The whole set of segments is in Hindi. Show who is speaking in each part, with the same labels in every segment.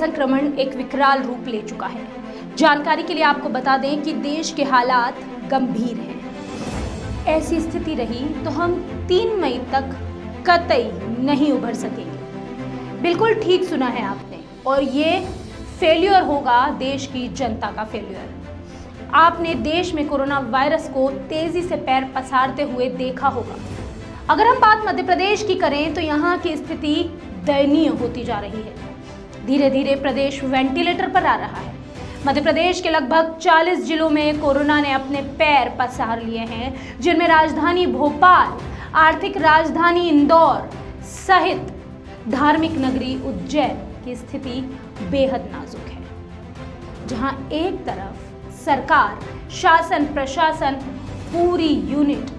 Speaker 1: संक्रमण एक विकराल रूप ले चुका है। जानकारी के लिए आपको बता दें कि देश के हालात गंभीर हैं। ऐसी स्थिति रही तो हम 3 मई तक कतई नहीं उभर सकेंगे। बिल्कुल ठीक सुना है आपने, और ये फेल्यूर होगा देश की जनता का फेल्यूर। आपने देश में कोरोना वायरस को तेजी से पैर पसारते हुए देखा होगा। अगर हम बात मध्य प्रदेश की करें तो यहाँ की स्थिति दयनीय होती जा रही है। धीरे धीरे प्रदेश वेंटिलेटर पर आ रहा है। मध्य प्रदेश के लगभग 40 जिलों में कोरोना ने अपने पैर पसार लिए हैं, जिनमें राजधानी भोपाल, आर्थिक राजधानी इंदौर सहित धार्मिक नगरी उज्जैन की स्थिति बेहद नाजुक है। जहां एक तरफ सरकार, शासन, प्रशासन, पूरी यूनिट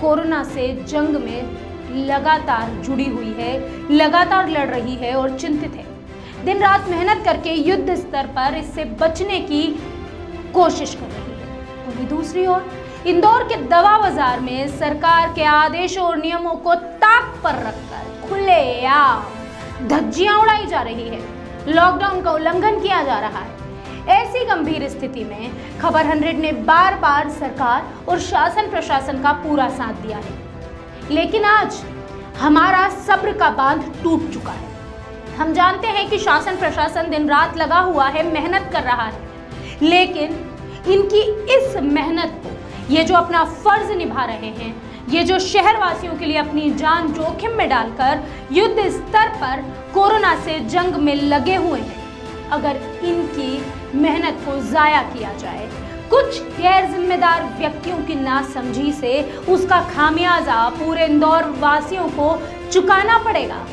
Speaker 1: कोरोना से जंग में लगातार जुड़ी हुई है, लगातार लड़ रही है और चिंतित है। दिन रात मेहनत करके युद्ध स्तर पर इससे बचने की कोशिश कर रही है। वहीं दूसरी ओर इंदौर के दवा बाजार में सरकार के आदेशों और नियमों को ताक पर रखकर खुलेआम धज्जियां उड़ाई जा रही है। लॉकडाउन का उल्लंघन किया जा रहा है। ऐसी गंभीर स्थिति में खबर 100 ने बार बार सरकार और शासन प्रशासन का पूरा साथ दिया है, लेकिन आज हमारा सब्र का बांध टूट चुका है। हम जानते हैं कि शासन प्रशासन दिन रात लगा हुआ है, मेहनत कर रहा है, लेकिन इनकी इस मेहनत को, ये जो अपना फर्ज निभा रहे हैं, ये जो शहरवासियों के लिए अपनी जान जोखिम में डालकर युद्ध स्तर पर कोरोना से जंग में लगे हुए हैं, अगर इनकी मेहनत को जाया किया जाए, कुछ गैर जिम्मेदार व्यक्तियों की नासमझी से उसका खामियाजा पूरे इंदौर वासियों को चुकाना पड़ेगा,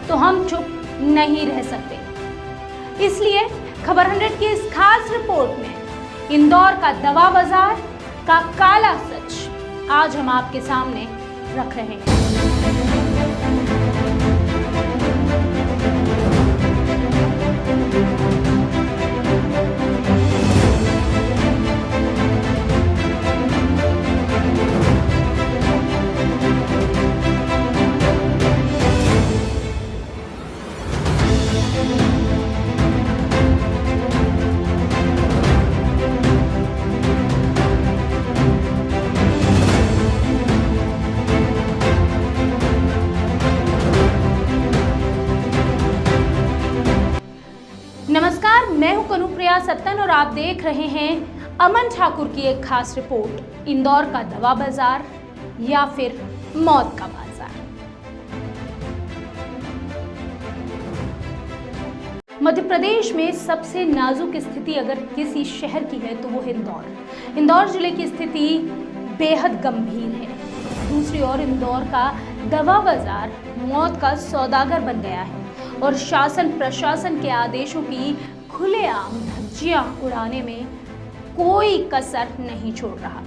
Speaker 1: तो हम चुप नहीं रह सकते। इसलिए खबर 100 की इस खास रिपोर्ट में इंदौर का दवा बाजार का काला सच आज हम आपके सामने रख रहे हैं। नमस्कार, मैं हूं कनुप्रिया सत्तन और आप देख रहे हैं अमन ठाकुर की एक खास रिपोर्ट, इंदौर का दवा बाजार या फिर मौत का बाजार। मध्य प्रदेश में सबसे नाजुक स्थिति अगर किसी शहर की है तो वो है इंदौर। इंदौर जिले की स्थिति बेहद गंभीर है। दूसरी ओर इंदौर का दवा बाजार मौत का सौदागर बन गया है और शासन प्रशासन के आदेशों की खुलेआम धज्जियां उड़ाने में कोई कसर नहीं छोड़ रहा।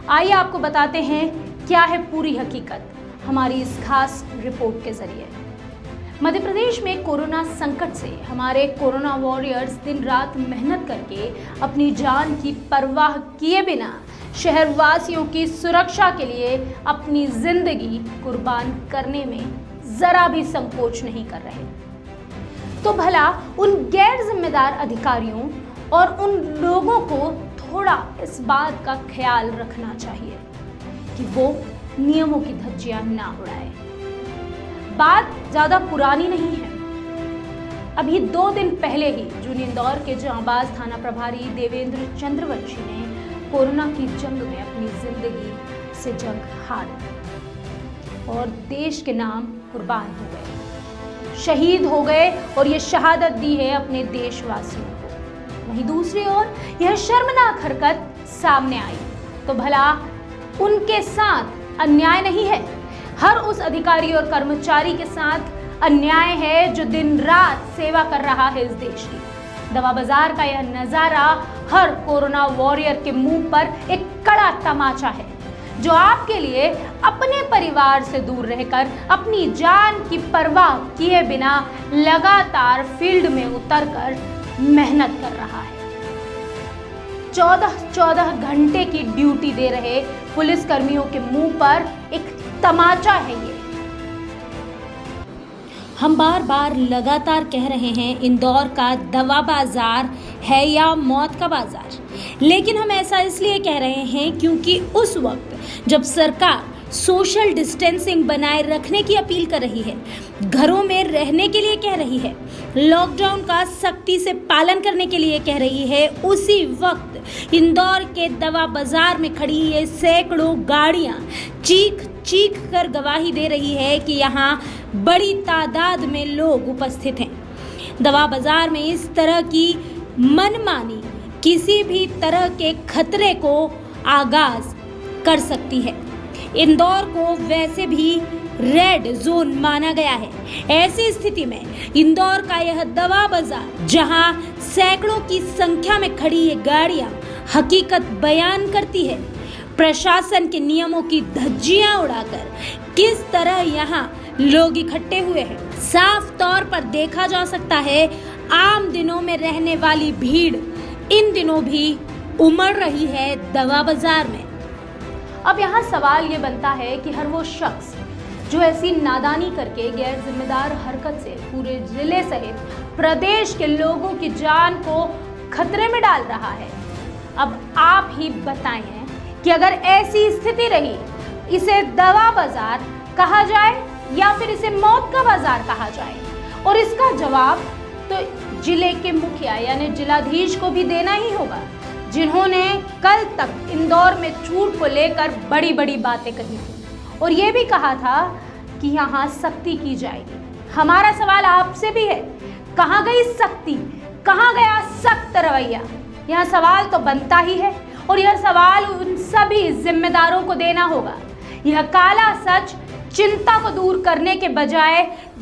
Speaker 1: आइए आपको बताते हैं क्या है पूरी हकीकत हमारी इस खास रिपोर्ट के जरिए। मध्य प्रदेश में कोरोना संकट से हमारे कोरोना वॉरियर्स दिन रात मेहनत करके अपनी जान की परवाह किए बिना शहरवासियों की सुरक्षा के लिए अपनी जिंदगी कुर्बान करने में जरा भी संकोच नहीं कर रहे। तो भला उन गैर जिम्मेदार अधिकारियों और उन लोगों को थोड़ा इस बात का ख्याल रखना चाहिए कि वो नियमों की धज्जियां ना उड़ाए। बात ज्यादा पुरानी नहीं है। अभी 2 दिन पहले ही जून इंदौर के जांबाज थाना प्रभारी देवेंद्र चंद्रवंशी ने कोरोना की जंग में अपनी जिंदगी से जंग हार दी और देश के नाम कुर्बान हो गए, शहीद हो गए और ये शहादत दी है अपने देशवासियों को। वहीं दूसरी ओर यह शर्मनाक हरकत सामने आई तो भला उनके साथ अन्याय नहीं है? हर उस अधिकारी और कर्मचारी के साथ अन्याय है जो दिन रात सेवा कर रहा है इस देश की। दवा बाजार का यह नजारा हर कोरोना वॉरियर के मुंह पर एक कड़ा तमाचा है जो आपके लिए अपने परिवार से दूर रहकर अपनी जान की परवाह किए बिना लगातार फील्ड में उतरकर मेहनत कर रहा है। 14 घंटे की ड्यूटी दे रहे पुलिस कर्मियों के मुंह पर एक तमाचा है ये। हम बार बार लगातार कह रहे हैं इंदौर का दवा बाजार है या मौत का बाजार, लेकिन हम ऐसा इसलिए कह रहे हैं क्योंकि उस वक्त जब सरकार सोशल डिस्टेंसिंग बनाए रखने की अपील कर रही है, घरों में रहने के लिए कह रही है, लॉकडाउन का सख्ती से पालन करने के लिए कह रही है, उसी वक्त इंदौर के दवा बाजार में खड़ी ये सैकड़ों गाड़ियां चीख चीख कर गवाही दे रही है कि यहाँ बड़ी तादाद में लोग उपस्थित हैं। दवा बाजार में इस तरह की मनमानी किसी भी तरह के खतरे को आगाज कर सकती है। इंदौर को वैसे भी रेड जोन माना गया है। ऐसी स्थिति में इंदौर का यह दवा बाजार, जहां सैकड़ों की संख्या में खड़ी ये गाड़ियां हकीकत बयान करती है, प्रशासन के नियमों की धज्जियां उड़ाकर किस तरह यहां लोग इकट्ठे हुए हैं, साफ तौर पर देखा जा सकता है। आम दिनों में रहने वाली भीड़ इन दिनों भी उमड़ रही है दवा बाजार में। अब यहाँ सवाल ये बनता है कि हर वो शख्स जो ऐसी नादानी करके गैर जिम्मेदार हरकत से पूरे जिले सहित प्रदेश के लोगों की जान को खतरे में डाल रहा है, अब आप ही बताएं कि अगर ऐसी स्थिति रही, इसे दवा बाजार कहा जाए या फिर इसे मौत का बाजार कहा जाए? और इसका जवाब तो जिले के मुखिया यानी जिलाधीश को भी देना ही होगा, जिन्होंने कल तक इंदौर में छूट को लेकर बड़ी बड़ी बातें कही थी और ये भी कहा था कि यहाँ सख्ती की जाएगी। हमारा सवाल आपसे भी है, कहाँ गई सख्ती, कहाँ गया सख्त रवैया? यह सवाल तो बनता ही है और यह सवाल उन सभी जिम्मेदारों को देना होगा। यह काला सच चिंता को दूर करने के बजाय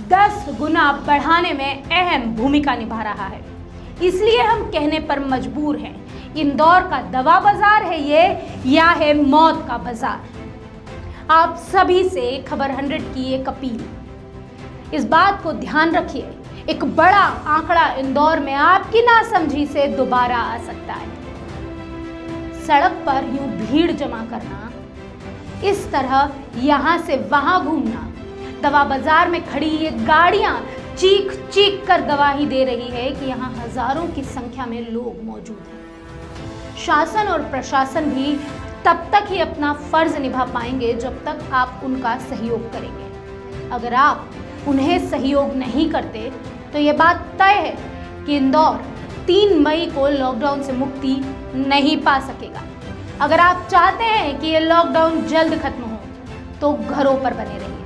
Speaker 1: 10 गुना बढ़ाने में अहम भूमिका निभा रहा है। इसलिए हम कहने पर मजबूर हैं, इंदौर का दवा बाजार है ये या है मौत का बाजार? आप सभी से खबर 100 की एक अपील, इस बात को ध्यान रखिए, एक बड़ा आंकड़ा इंदौर में आपकी नासमझी से दोबारा आ सकता है। सड़क पर यूं भीड़ जमा करना, इस तरह यहां से वहां घूमना, दवा बाजार में खड़ी ये गाड़ियां चीख चीख कर गवाही दे रही है कि यहाँ हजारों की संख्या में लोग मौजूद हैं। शासन और प्रशासन भी तब तक ही अपना फर्ज निभा पाएंगे जब तक आप उनका सहयोग करेंगे। अगर आप उन्हें सहयोग नहीं करते तो ये बात तय है कि इंदौर 3 मई को लॉकडाउन से मुक्ति नहीं पा सकेगा। अगर आप चाहते हैं कि ये लॉकडाउन जल्द खत्म हो तो घरों पर बने रहिए।